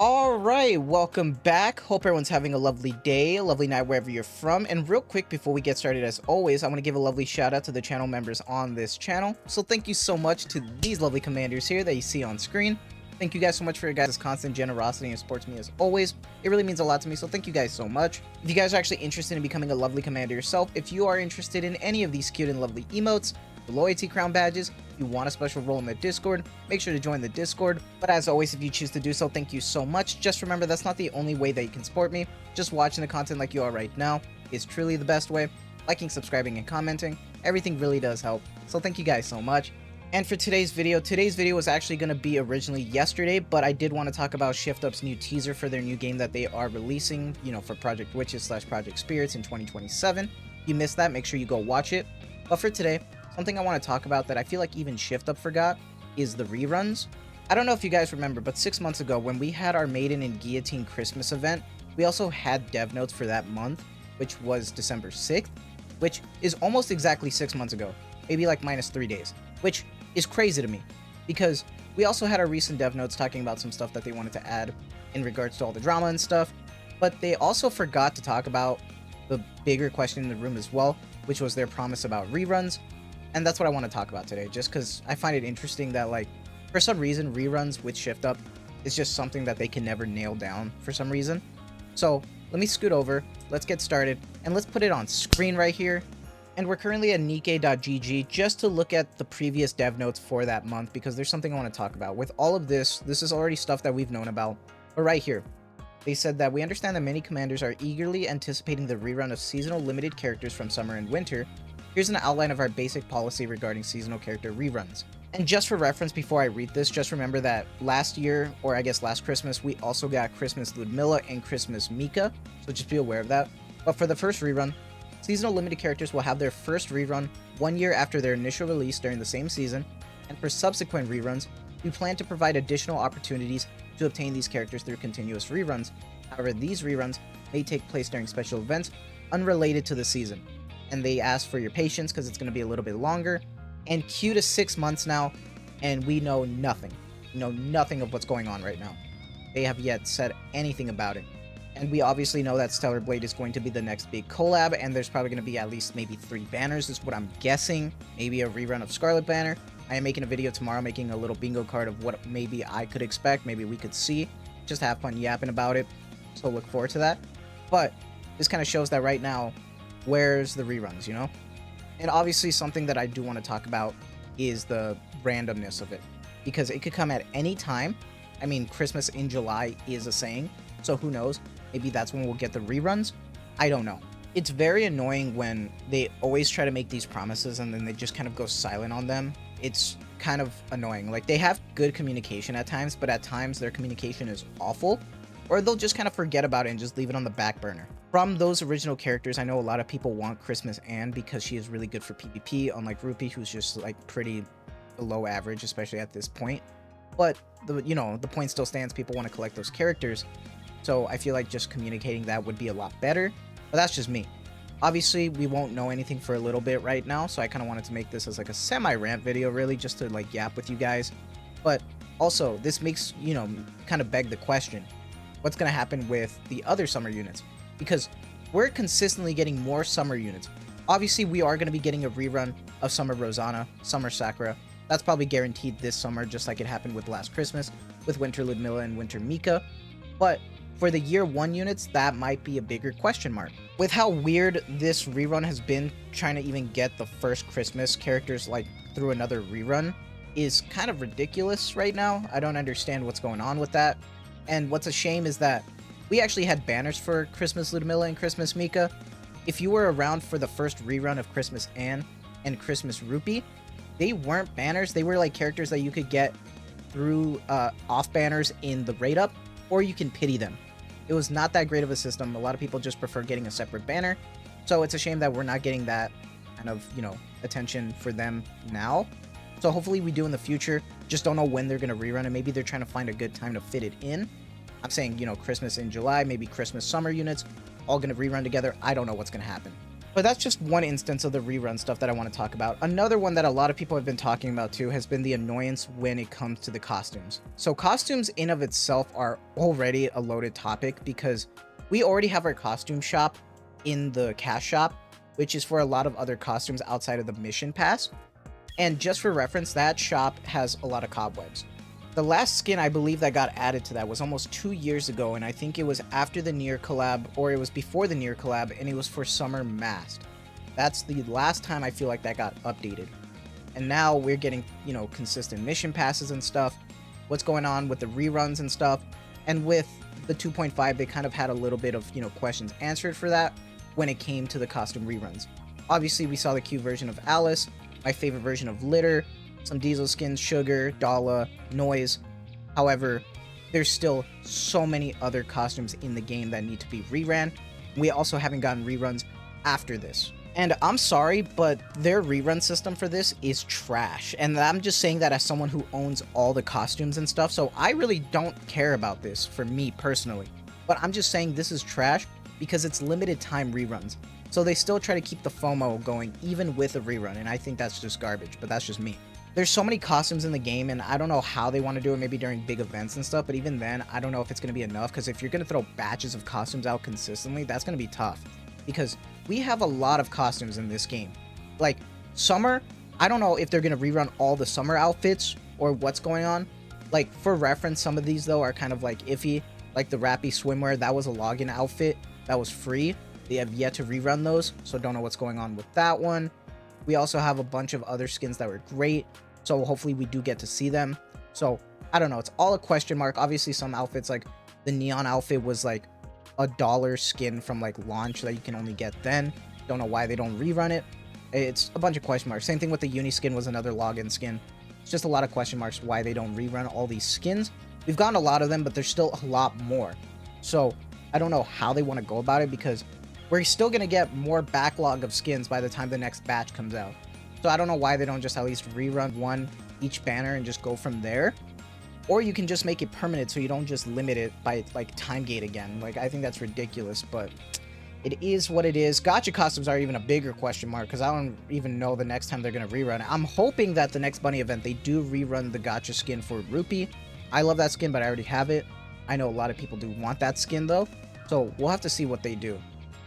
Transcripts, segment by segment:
All right, welcome back. Hope everyone's having a lovely day, a lovely night wherever you're from. And real quick, before we get started, as always, I want to give a lovely shout out to the channel members on this channel. So thank you so much to these lovely commanders here that you see on screen. Thank you guys so much for your guys' constant generosity and support to me as always. It really means a lot to me, so thank you guys so much. If you guys are actually interested in becoming a lovely commander yourself, if you are interested in any of these cute and lovely emotes, the loyalty crown badges, you want a special role in the Discord, make sure to join the Discord. But as always, if you choose to do so, thank you so much. Just remember, that's not the only way that you can support me. Just watching the content like you are right now is truly the best way. Liking, subscribing, and commenting, everything really does help. So thank you guys so much. And for today's video was actually going to be originally yesterday, but I did want to talk about ShiftUp's new teaser for their new game that they are releasing, for Project Witches / Project Spirits in 2027. If you missed that, make sure you go watch it. But for today, something I want to talk about that I feel like even ShiftUp forgot is the reruns. I don't know if you guys remember, but 6 months ago when we had our Maiden and Guillotine Christmas event, we also had dev notes for that month, which was December 6th, which is almost exactly 6 months ago, maybe like minus 3 days, which is crazy to me because we also had our recent dev notes talking about some stuff that they wanted to add in regards to all the drama and stuff, but they also forgot to talk about the bigger question in the room as well, which was their promise about reruns. And that's what I want to talk about today, just because I find it interesting that, for some reason, reruns with ShiftUp is just something that they can never nail down for some reason. So let me scoot over, let's get started, and let's put it on screen right here. And we're currently at Nikke.gg just to look at the previous dev notes for that month, because there's something I want to talk about. With all of this is already stuff that we've known about, but right here, they said that we understand that many commanders are eagerly anticipating the rerun of seasonal limited characters from summer and winter. Here's an outline of our basic policy regarding seasonal character reruns. And just for reference, before I read this, just remember that last year, or I guess last Christmas, we also got Christmas Ludmilla and Christmas Mika, so just be aware of that. But for the first rerun, seasonal limited characters will have their first rerun 1 year after their initial release during the same season, and for subsequent reruns, we plan to provide additional opportunities to obtain these characters through continuous reruns. However, these reruns may take place during special events unrelated to the season. And they ask for your patience because it's going to be a little bit longer. And Q to 6 months now, and we know nothing. We know nothing of what's going on right now. They have yet said anything about it. And we obviously know that Stellar Blade is going to be the next big collab, and there's probably going to be at least maybe 3 banners, is what I'm guessing. Maybe a rerun of Scarlet Banner. I am making a video tomorrow making a little bingo card of what maybe I could expect, maybe we could see. Just have fun yapping about it. So look forward to that. But this kind of shows that right now, where's the reruns, And obviously something that I do want to talk about is the randomness of it, because it could come at any time. I mean, Christmas in July is a saying, so who knows? Maybe that's when we'll get the reruns. I don't know. It's very annoying when they always try to make these promises and then they just kind of go silent on them. It's kind of annoying. Like, they have good communication at times, but at times their communication is awful, or they'll just kind of forget about it and just leave it on the back burner. From those original characters, I know a lot of people want Christmas Anne because she is really good for PvP, unlike Rupee, who's just pretty below average, especially at this point. But the point still stands. People want to collect those characters, so I feel like just communicating that would be a lot better. But that's just me. Obviously, we won't know anything for a little bit right now, so I kind of wanted to make this as a semi-rant video, really, just to yap with you guys. But also, this makes kind of beg the question: what's going to happen with the other summer units? Because we're consistently getting more summer units. Obviously, we are going to be getting a rerun of Summer Rosanna, Summer Sakura. That's probably guaranteed this summer, just like it happened with last Christmas, with Winter Ludmilla and Winter Mika. But for the year 1 units, that might be a bigger question mark. With how weird this rerun has been, trying to even get the first Christmas characters through another rerun is kind of ridiculous right now. I don't understand what's going on with that. And what's a shame is that we actually had banners for Christmas Ludmilla and Christmas Mika. If you were around for the first rerun of Christmas Anne and Christmas Rupee, they weren't banners. They were characters that you could get through off banners in the raid up, or you can pity them. It was not that great of a system. A lot of people just prefer getting a separate banner. So it's a shame that we're not getting that kind of, attention for them now. So hopefully we do in the future. Just don't know when they're going to rerun, and maybe they're trying to find a good time to fit it in. I'm saying, Christmas in July, maybe Christmas summer units, all going to rerun together. I don't know what's going to happen. But that's just one instance of the rerun stuff that I want to talk about. Another one that a lot of people have been talking about too has been the annoyance when it comes to the costumes. So costumes in of itself are already a loaded topic because we already have our costume shop in the cash shop, which is for a lot of other costumes outside of the mission pass. And just for reference, that shop has a lot of cobwebs. The last skin I believe that got added to that was almost 2 years ago, and I think it was after the Nier collab, or it was before the Nier collab, and it was for Summer Masked. That's the last time I feel like that got updated. And now we're getting, you know, consistent mission passes and stuff. What's going on with the reruns and stuff. And with the 2.5, they kind of had a little bit of, you know, questions answered for that when it came to the costume reruns. Obviously, we saw the cute version of Alice, my favorite version of Litter, some Diesel skins, Sugar, Dala, Noise. However, there's still so many other costumes in the game that need to be reran. We also haven't gotten reruns after this. And I'm sorry, but their rerun system for this is trash. And I'm just saying that as someone who owns all the costumes and stuff, so I really don't care about this for me personally. But I'm just saying this is trash because it's limited time reruns. So they still try to keep the FOMO going even with a rerun, and I think that's just garbage, but that's just me. There's so many costumes in the game, and I don't know how they want to do it, maybe during big events and stuff, but even then, I don't know if it's going to be enough, because if you're going to throw batches of costumes out consistently, that's going to be tough. Because we have a lot of costumes in this game. Like, Summer, I don't know if they're going to rerun all the Summer outfits, or what's going on. Like, for reference, some of these, though, are kind of, like, iffy. Like, the Rappy Swimwear, that was a login outfit that was free. They have yet to rerun those, so don't know what's going on with that one. We also have a bunch of other skins that were great, so hopefully we do get to see them. So, I don't know, it's all a question mark. Obviously, some outfits, like the neon outfit was like $1 skin from like launch that you can only get then. Don't know why they don't rerun it. It's a bunch of question marks. Same thing with the uni skin was another login skin. It's just a lot of question marks why they don't rerun all these skins. We've gotten a lot of them, but there's still a lot more. So, I don't know how they want to go about it because we're still going to get more backlog of skins by the time the next batch comes out. So I don't know why they don't just at least rerun one each banner and just go from there. Or you can just make it permanent so you don't just limit it by like time gate again. Like, I think that's ridiculous, but it is what it is. Gacha costumes are even a bigger question mark because I don't even know the next time they're going to rerun it. I'm hoping that the next bunny event they do rerun the gacha skin for Rupee. I love that skin, but I already have it. I know a lot of people do want that skin though. So we'll have to see what they do.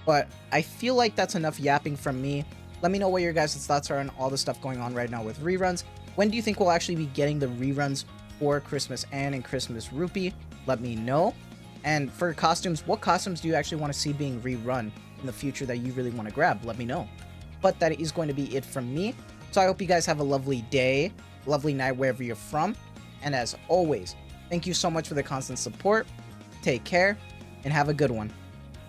But I feel like that's enough yapping from me. Let me know what your guys' thoughts are on all the stuff going on right now with reruns. When do you think we'll actually be getting the reruns for Christmas and Christmas Rupee? Let me know. And for costumes, what costumes do you actually want to see being rerun in the future that you really want to grab? Let me know. But that is going to be it from me. So I hope you guys have a lovely day, lovely night wherever you're from. And as always, thank you so much for the constant support. Take care and have a good one.